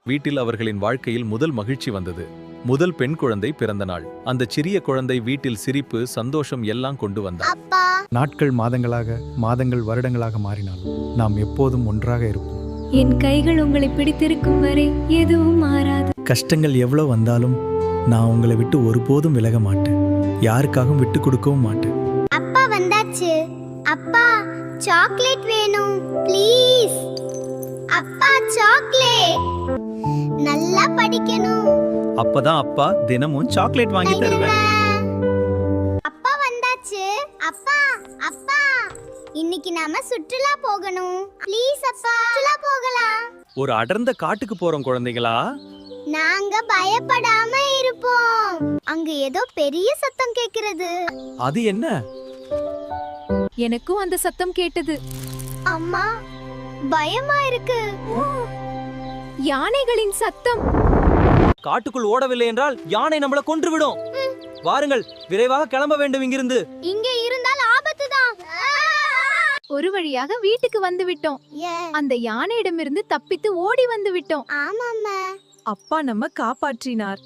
வீட்டில் அவர்களின் வாழ்க்கையில் முதல் மகிழ்ச்சி வந்தது. முதல் பெண் குழந்தை பிறந்த நாள். அந்த சிறிய குழந்தை வீட்டில் சிரிப்பு, சந்தோஷம் எல்லாம் கொண்டு வந்தார். அப்பா, நாட்கள் மாதங்களாக, மாதங்கள் வருடங்களாக மாறினாலும் நாம் எப்போதும் ஒன்றாக இருப்போம். என் கைகள் உங்களை பிடித்திருக்கும் வரை எதுவும் மாறாது. கஷ்டங்கள் எவ்வளவு வந்தாலும் நான் உங்களை விட்டு ஒருபோதும் விலக மாட்டேன். யாருக்காகவும் விட்டு கொடுக்கவும் மாட்டேன். அப்பா வந்தாச்சு. அப்பா, சாக்லேட் வேணும் ப்ளீஸ். அப்பா, சாக்லேட். நல்லா படிக்கணும். அப்பதான் அப்பா தினமும் சாக்லேட் வாங்கி தருவேன். அப்பா வந்தாச்சு. அப்பா, அப்பா, இன்னைக்கு நாம சுற்றுலா போகணும். ப்ளீஸ் அப்பா, சுற்றுலா போகலாம். ஒரு அடர்ந்த காட்டுக்கு போறோம் குழந்தைகளா. நாங்க பயப்படாம இருப்போம். அங்க ஏதோ பெரிய சத்தம் கேக்குறது. அது என்ன? எனக்கும் அந்த சத்தம் கேட்டது. அம்மா, பயமா இருக்கு. யானைகளின் சத்தம். காட்டுக்குள் ஓடவில்லை என்றால் யானை நம்மள கொன்றுவிடும். வாருங்கள், விரைவாக கிளம்ப வேண்டும் இங்கிருந்து. இங்க இருந்தால் ஆபத்துதான். ஒரு வழியாக வீட்டுக்கு வந்து விட்டோம். அந்த யானையிடமிருந்து தப்பித்து ஓடி வந்து விட்டோம். ஆமாம்மா. அப்பா நம்ம காப்பாற்றினார்.